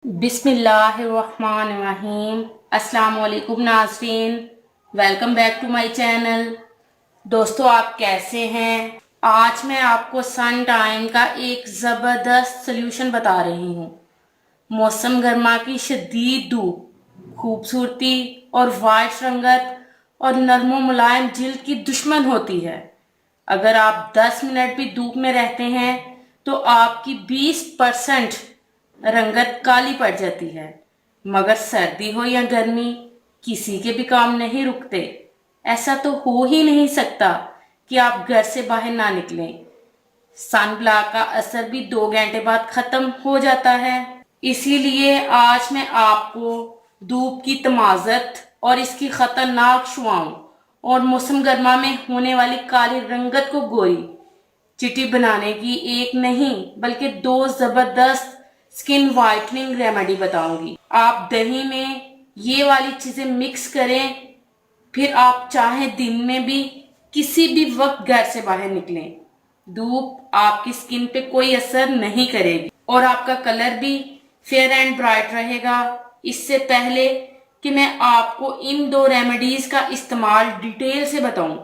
बिस्मिल्लाहिर्रहमानिर्रहीम। अस्सलाम वालेकुम नाज़रीन, welcome back to my channel. दोस्तों, आप कैसे हैं? आज मैं आपको सन टाइम का एक ज़बरदस्त सल्यूशन बता रही हूँ। मौसम गर्मा की शदीद धूप, खूबसूरती और वाइट रंगत और नरमो मुलायम जिल्द की दुश्मन होती है। अगर आप 10 मिनट भी धूप में रहते हैं तो आपकी 20% रंगत काली पड़ जाती है। मगर सर्दी हो या गर्मी, किसी के भी काम नहीं रुकते। ऐसा तो हो ही नहीं सकता कि आप घर से बाहर ना निकलें। सन ब्लॉक का असर भी 2 घंटे बाद खत्म हो जाता है। इसीलिए आज मैं आपको धूप की तमाज़त और इसकी खतरनाक शुआओं और मौसम गर्मा में होने वाली काली रंगत को गोरी चिट्टी बनाने की एक नहीं बल्कि 2 जबरदस्त स्किन वाइटनिंग रेमेडी बताऊंगी। आप दही में ये वाली चीजें मिक्स करें, फिर आप चाहे दिन में भी किसी भी वक्त घर से बाहर निकलें, धूप आपकी स्किन पे कोई असर नहीं करेगी और आपका कलर भी फेयर एंड ब्राइट रहेगा। इससे पहले कि मैं आपको इन 2 रेमेडीज का इस्तेमाल डिटेल से बताऊं,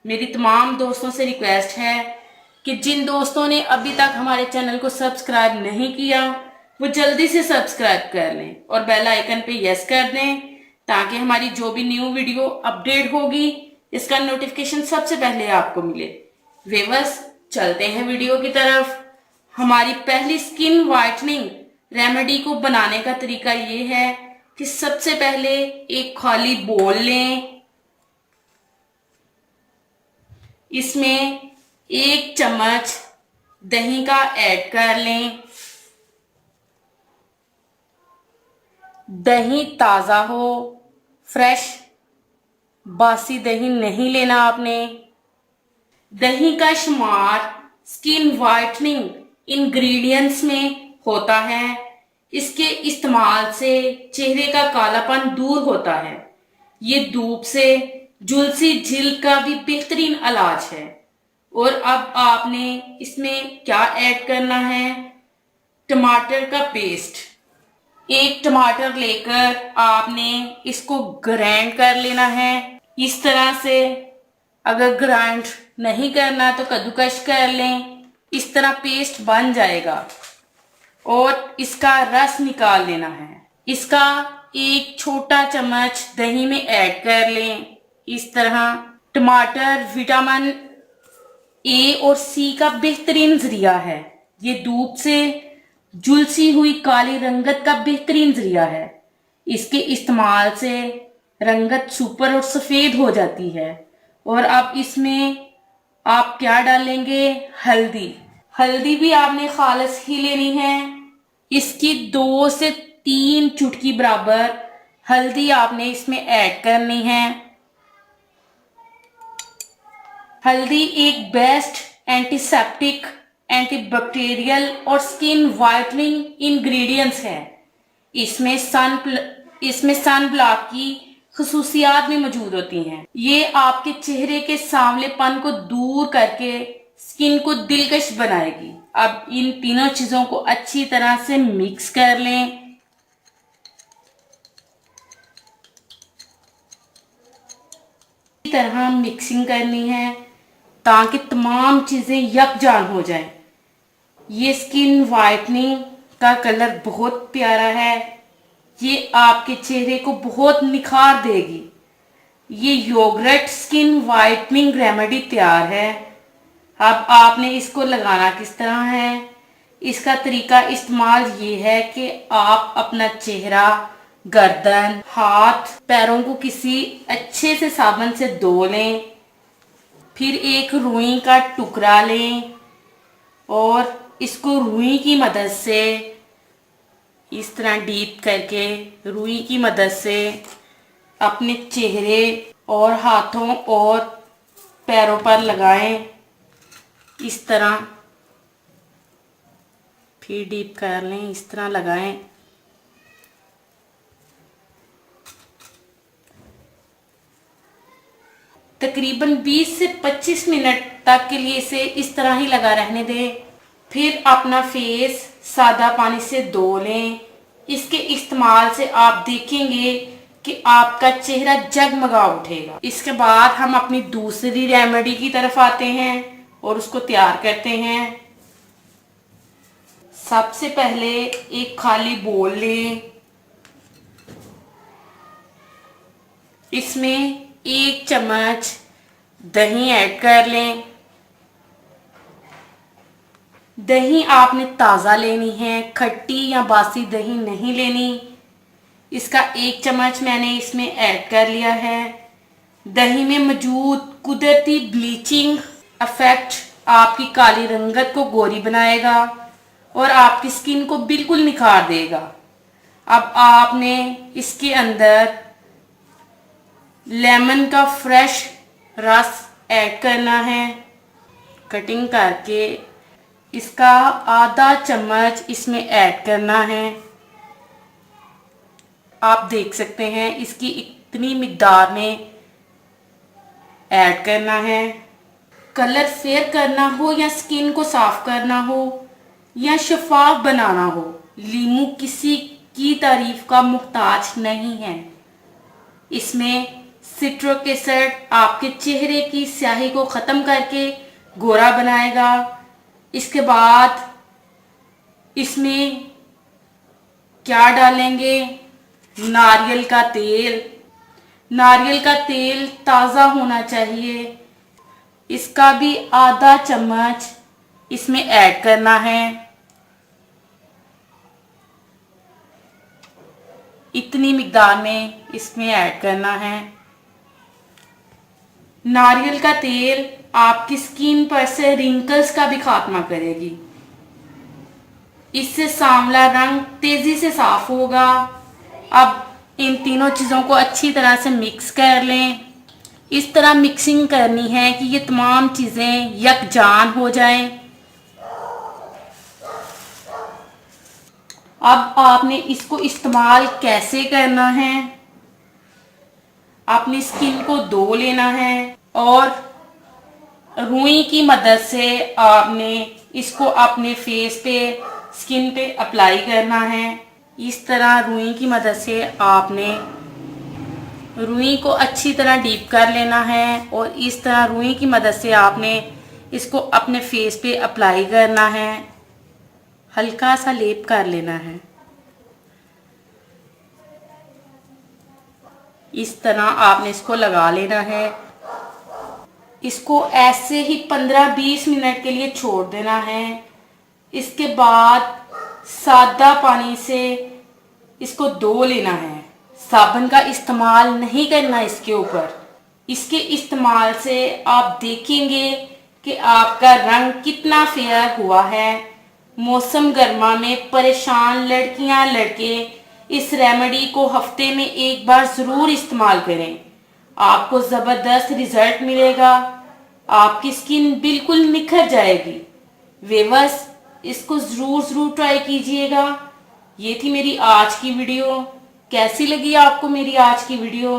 मेरी तमाम दोस्तों से रिक्वेस्ट है कि जिन दोस्तों ने अभी तक हमारे चैनल को सब्सक्राइब नहीं किया वो जल्दी से सब्सक्राइब कर लें और बेल आइकन पे यस कर दें, ताकि हमारी जो भी न्यू वीडियो अपडेट होगी इसका नोटिफिकेशन सबसे पहले आपको मिले। व्यूअर्स, चलते हैं वीडियो की तरफ। हमारी पहली स्किन वाइटनिंग रेमेडी को बनाने का तरीका ये है कि सबसे पहले एक खाली बोल लें, इसमें 1 चम्मच दही का ऐड कर लें। दही ताज़ा हो, फ्रेश बासी दही नहीं लेना आपने। दही का शुमार स्किन वाइटनिंग इंग्रेडिएंट्स में होता है। इसके इस्तेमाल से चेहरे का कालापन दूर होता है। ये धूप से झुलसी झिल्क का भी बेहतरीन इलाज है। और अब आपने इसमें क्या ऐड करना है? टमाटर का पेस्ट। 1 टमाटर लेकर आपने इसको ग्राइंड कर लेना है इस तरह से। अगर ग्राइंड नहीं करना तो कद्दूकश कर लें, इस तरह पेस्ट बन जाएगा और इसका रस निकाल लेना है। इसका 1 छोटा चम्मच दही में ऐड कर लें इस तरह। टमाटर विटामिन ए और सी का बेहतरीन जरिया है। ये धूप से झुलसी हुई काली रंगत का बेहतरीन जरिया है। इसके इस्तेमाल से रंगत सुपर और सफेद हो जाती है। और अब इसमें आप क्या डालेंगे? हल्दी। हल्दी भी आपने खालिस ही लेनी है। इसकी 2 से 3 चुटकी बराबर हल्दी आपने इसमें ऐड करनी है। हल्दी एक बेस्ट एंटीसेप्टिक, एंटीबैक्टीरियल और स्किन वाइटनिंग इंग्रेडिएंट्स है। इसमें सन ब्लॉक की खसूसियात भी मौजूद होती हैं। ये आपके चेहरे के सांवलेपन को दूर करके स्किन को दिलकश बनाएगी। अब इन तीनों चीजों को अच्छी तरह से मिक्स कर लें। इसी तरह मिक्सिंग करनी है ताकि तमाम चीजें यकजान हो जाएं। ये स्किन वाइटनिंग का कलर बहुत प्यारा है। ये आपके चेहरे को बहुत निखार देगी। ये योगर्ट स्किन वाइटनिंग रेमेडी तैयार है। अब आपने इसको लगाना किस तरह है? इसका तरीका इस्तेमाल ये है कि आप अपना चेहरा, गर्दन, हाथ, पैरों को किसी अच्छे से साबुन से धो लें। फिर एक रुई का टुकड़ा लें और इसको रुई की मदद से इस तरह डीप करके रुई की मदद से अपने चेहरे और हाथों और पैरों पर लगाएं इस तरह। फिर डीप कर लें, इस तरह लगाएं। तकरीबन 20 से 25 मिनट तक के लिए इसे इस तरह ही लगा रहने दें। फिर अपना फेस सादा पानी से धो लें इसके इस्तेमाल से आप देखेंगे कि आपका चेहरा जगमगा उठेगा। इसके बाद हम अपनी दूसरी रेमेडी की तरफ आते हैं और उसको तैयार करते हैं। सबसे पहले एक खाली बोल लें, इसमें 1 चम्मच दही ऐड कर लें। दही आपने ताज़ा लेनी है, खट्टी या बासी दही नहीं लेनी। इसका 1 चम्मच मैंने इसमें ऐड कर लिया है। दही में मौजूद कुदरती ब्लीचिंग इफेक्ट आपकी काली रंगत को गोरी बनाएगा और आपकी स्किन को बिल्कुल निखार देगा। अब आपने इसके अंदर लेमन का फ्रेश रस ऐड करना है। कटिंग करके इसका आधा चम्मच इसमें ऐड करना है। आप देख सकते हैं इसकी इतनी मिकदार में ऐड करना है। कलर फेयर करना हो या स्किन को साफ करना हो या शफाफ बनाना हो, लीमू किसी की तारीफ का मुहताज नहीं है। इसमें सिट्रिक एसिड आपके चेहरे की स्याही को ख़त्म करके गोरा बनाएगा। इसके बाद इसमें क्या डालेंगे? नारियल का तेल। नारियल का तेल ताज़ा होना चाहिए। इसका भी आधा चम्मच इसमें ऐड करना है। इतनी मिकदार में इसमें ऐड करना है। नारियल का तेल आपकी स्किन पर से रिंकल्स का भी खात्मा करेगी। इससे सांवला रंग तेजी से साफ होगा। अब इन तीनों चीज़ों को अच्छी तरह से मिक्स कर लें। इस तरह मिक्सिंग करनी है कि ये तमाम चीज़ें यकजान हो जाएं। अब आपने इसको इस्तेमाल कैसे करना है? अपनी स्किन को धो लेना है और रुई की मदद से आपने इसको अपने फेस पे, स्किन पे अप्लाई करना है। इस तरह रुई की मदद से आपने रुई को अच्छी तरह डीप कर लेना है और इस तरह रुई की मदद से आपने इसको अपने फेस पे अप्लाई करना है। हल्का सा लेप कर लेना है। इस तरह आपने इसको लगा लेना है। इसको ऐसे ही 15-20 मिनट के लिए छोड़ देना है। इसके बाद सादा पानी से इसको धो लेना है। साबुन का इस्तेमाल नहीं करना इसके ऊपर। इसके इस्तेमाल से आप देखेंगे कि आपका रंग कितना फेयर हुआ है। मौसम गर्मा में परेशान लड़कियां लड़के इस रेमेडी को हफ्ते में एक बार ज़रूर इस्तेमाल करें। आपको ज़बरदस्त रिजल्ट मिलेगा। आपकी स्किन बिल्कुल निखर जाएगी। व्यूअर्स, इसको ज़रूर ट्राई कीजिएगा। ये थी मेरी आज की वीडियो। कैसी लगी आपको मेरी आज की वीडियो?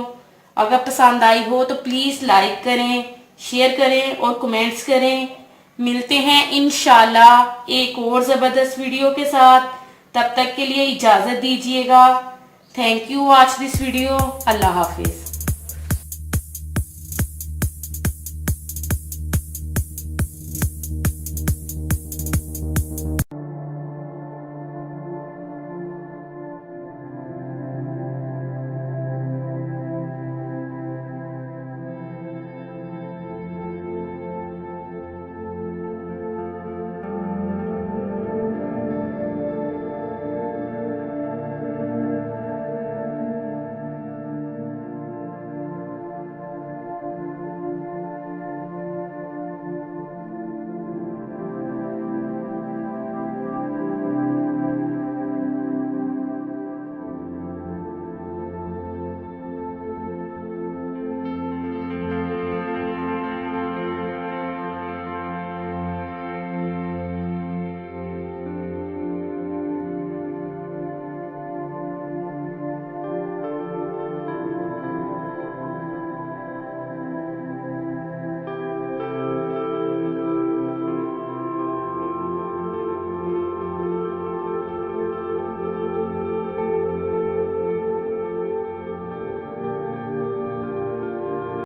अगर पसंद आई हो तो प्लीज़ लाइक करें, शेयर करें और कमेंट्स करें। मिलते हैं इंशाल्लाह एक और ज़बरदस्त वीडियो के साथ। तब तक के लिए इजाज़त दीजिएगा। Thank you watch this video. अल्लाह हाफिज़।